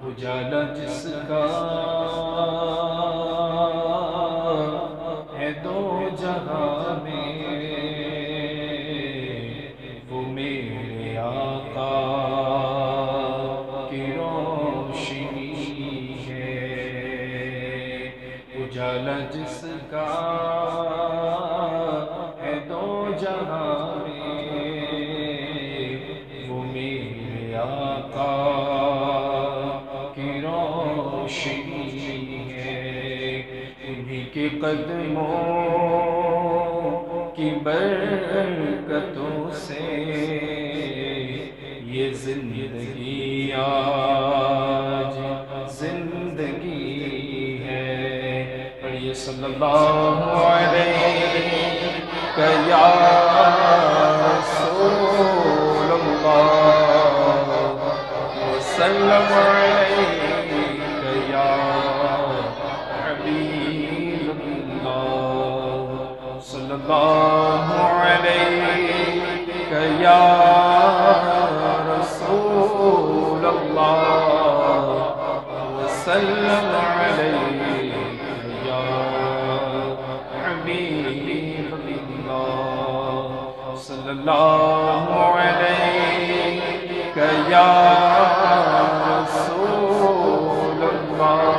اجالا جس کا ہے دو جہاں میں، وہ میرے آقا کی روشنی ہے۔ اجالا جس کا ہے دو جہاں میں، وہ میرے آقا کی روشنی ہے۔ انہی کے قدموں کی برکتوں سے یہ زندگی آج زندگی ہے۔ پڑھیے صلی اللہ علیہ یا رسول اللہ وسلم علیک یا حبیب اللہ، صلی اللہ علیک یا رسول اللہ وسلم علیک یا حبیب اللہ، صلی اللہ علیک یا رسول اللہ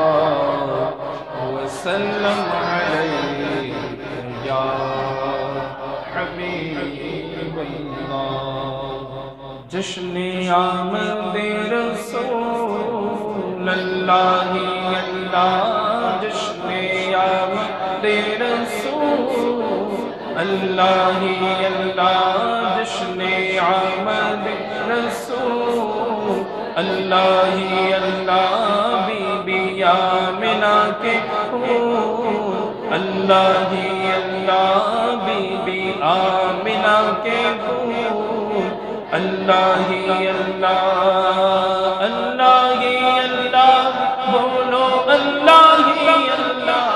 وسلم علیک یا حبیب اللہ۔ جشن آمد رسول اللہ اللہ، جشن آمد رسول اللہ اللہ، جشن آمد رسول اللہ اللہ، بی بی آمنہ کے پھول اللہ اللہ، بی بی آمنہ کے پھول اللہ اللہ، اللہ اللہ، بولو اللہ اللہ،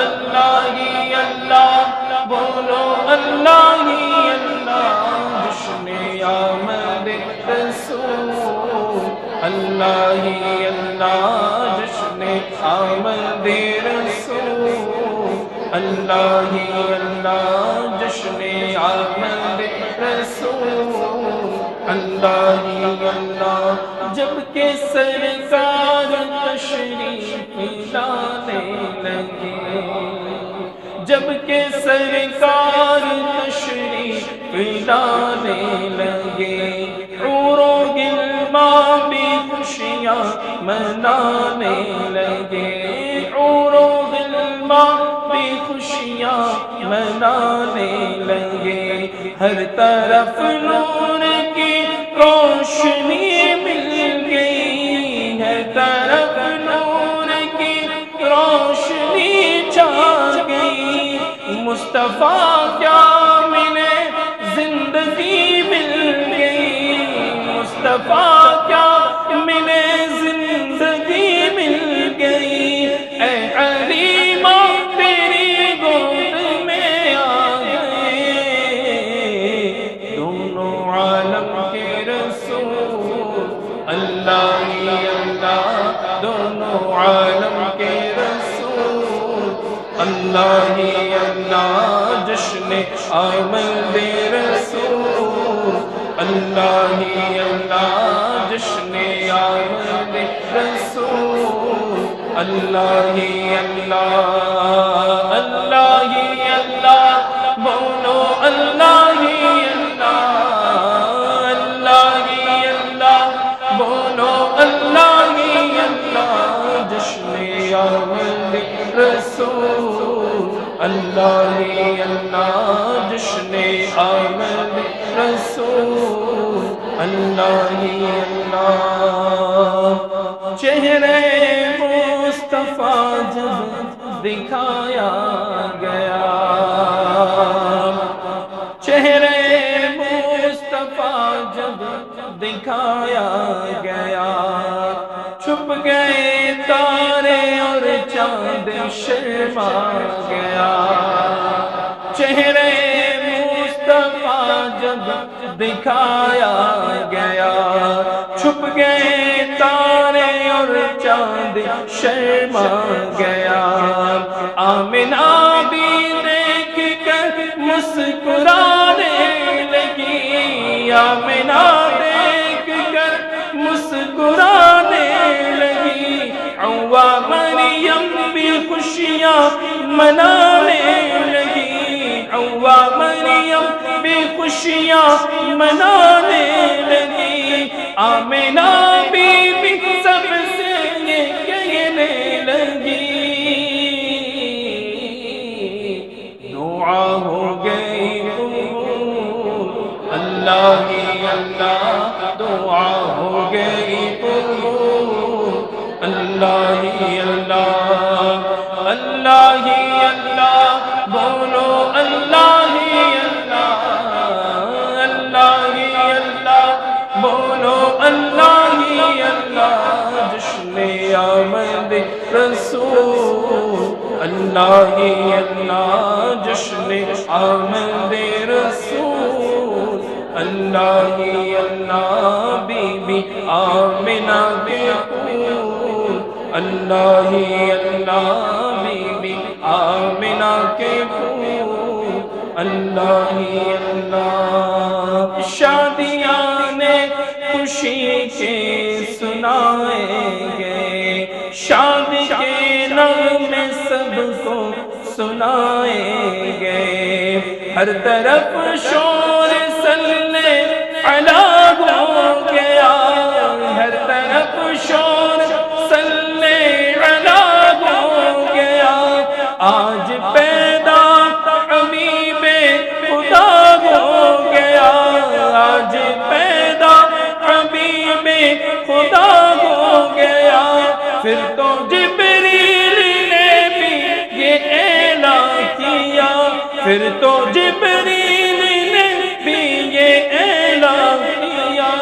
اللہ اللہ، بولو اللہ اللہ۔ جشن آمد رسول اللہ اللہ، جشن آمد رسول اللہ اللہ، جشن آمد رسول اللہ اللہ۔ جب کہ سرکار تشریف لانے لگے، جب کہ سرکار تشریف لانے لگے، حور و غلمان بھی خوشیاں منانے لگے، حور و غلمان بھی خوشیاں منانے لگے، ہر طرف نور کی روشنی مل گئی، ہر طرف نور کی روشنی چھا گئی، مصطفیٰ کیا ملے زندگی مل گئی، مصطفیٰ کیا ملے زندگی مل گئی، اے حلیمہ تیری گود میں آ گئے دونوں عالم کے رسول اللہ اللہ، دونوں عالم کے رسول اللہ اللہ، جشن آمد رسول اللہ اللہ، جشن آمد رسول اللہ اللہ، اللہ اللہ، بولو اللہ اللہ، اللہ اللہ، بولو اللہ اللہ۔ جشن آمد رسول اللہ اللہ، جشن آمد رسول اللہ اللہ۔ چہرے مصطفیٰ جب دکھایا گیا، چہرے مصطفیٰ جب دکھایا گیا، چھپ گئے تارے اور چاند شرما گیا، چہرے مصطفیٰ جب دکھایا گیا، چھپ گئے تارے چاند شرما گیا، آمنہ بھی دیکھ کر مسکرانے لگی، آمنہ دیکھ کر مسکرانے لگی، عوا مریم بھی خوشیاں منانے لگی، عوا مریم بھی خوشیاں منانے لگی، آمنہ بی بی سب سے یہ کہنے لگی، دعا ہو گئی قبول، اللہ ہی اللہ دعا ہو گئی قبول، اللہ ہی اللہ، اللہ ہی اللہ بولو، اللہ ہی اللہ، اللہ ہی اللہ بولو، اللہ ہی اللہ، جشن آمد رسول، اللہ ہی اللہ، جشن آمد رسول، اللہ ہی اللہ، بی بی آمنہ کے پھول، اللہ ہی اللہ، بی بی آمنہ کے پھول، اللہ ہی اللہ، شادیاں نے خوشی کے سنائیں گے، شادی کے نغمے سب کو سنائیں گے، ہر طرف شور صلی علی ہو گیا، ہر طرف شور صلی علی ہو گیا، آج پیدا حبیب خدا ہو گیا، آج پیدا حبیب خدا ہو گیا، پھر تو جبریل نے بھی یہ اعلان کیا، پھر تو جبریل نے بھی یہ اعلان کیا،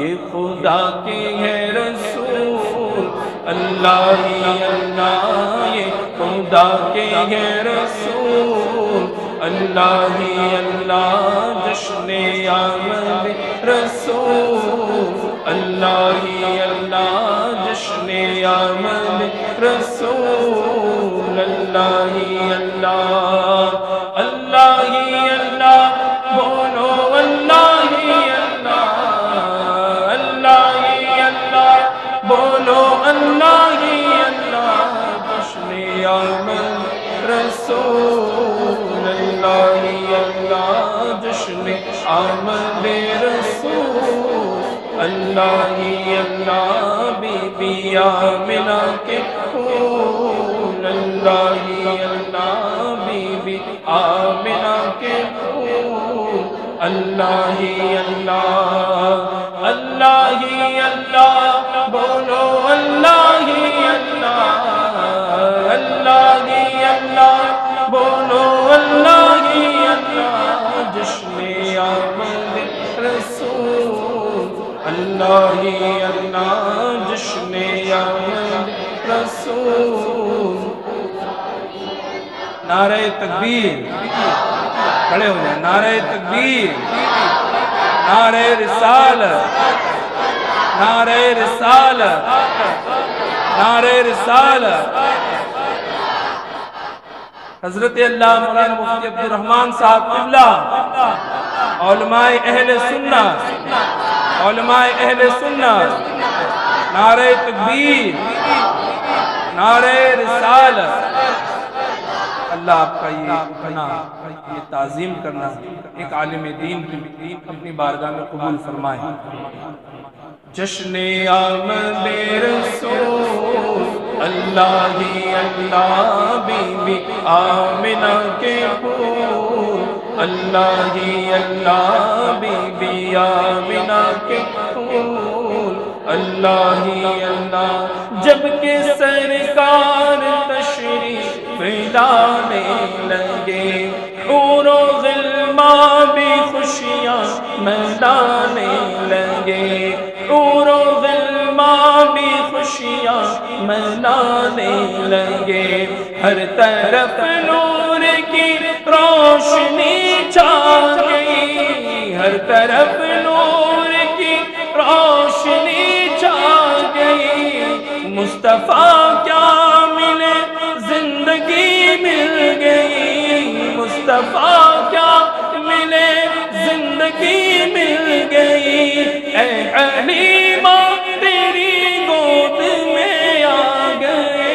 یہ خدا کے ہے رسول، اللہ ہی اللہ، یہ خدا کے ہے رسول، اللہ ہی اللہ، جشن آمد رسول، اللہ ہی اللہ، جشن آمد رسول، اللہ ہی اللہ، اللہ ہی اللہ بولو، اللہ ہی اللہ، اللہ ہی اللہ بولو، اللہ ہی اللہ، جشن آمد رسول، اللہ ہی اللہ، جشن آمد رسول، اللہ ہی اللہ، بی بی آمنہ کے پھول، اللہ ہی اللہ، بی بی آمنہ کے پھول، اللہ ہی اللہ، اللہ ہی اللہ بولو، اللہ ہی اللہ، اللہ ہی اللہ بولو، اللہ ہی اللہ، جشن آمد رسول، اللہ ہی اللہ، جشن آمد رسول، نعرہ تکبیر، کھڑے ہو جائیں، نعرہ تکبیر، نعرہ رسالت، نعرہ رسالت، نعرہ رسالت، حضرت اللہ مولانا مفتی عبد الرحمن صاحب قبلہ، علماء اہل سنت، علماء اہل سنت، نعرہ تکبیر، نعرہ رسالت، اللہ آپ کا یہ تعظیم کرنا ایک عالم دین کی اپنی بارگاہ میں قبول فرمائے۔ جشن آمد رسول، اللہ ہی اللہ، بی بی آمنہ کے پھول، اللہ ہی اللہ، بی بی آمنہ کے پھول، اللہ ہی اللہ، جب کہ سرکار تشریف لانے لگے، حور و غلمان بھی خوشیاں منانے لگے، حور و غلمان بھی خوشیاں منانے لگے، ہر طرف نور کی روشنی چھا گئی، ہر طرف نور کی روشنی مصطفیٰ کیا ملے زندگی مل گئی، مصطفیٰ کیا ملے زندگی مل گئی، اے حلیمہ تیری گود میں آ گئے،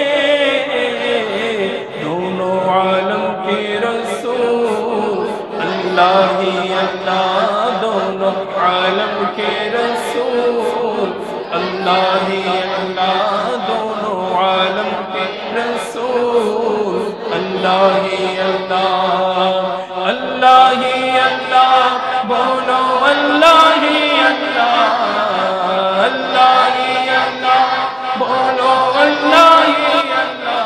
دونوں عالم کے رسول اللہ ہی اللہ، دونوں عالم کے رسول اللہ ہی اللہ، دونوں عالم کے رسول اللہ ہی اللہ، اللہ ہی اللہ، بولو اللہ ہی اللہ، اللہ ہی اللہ، بولو اللہ ہی اللہ،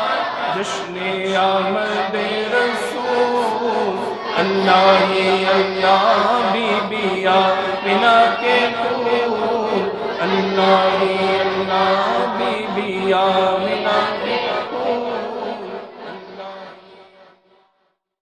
جشن آمد رسول اللہ ہی اللہ، بی بی آمنہ کے پھول اللہ ہی اللہ، بی بی آمنہ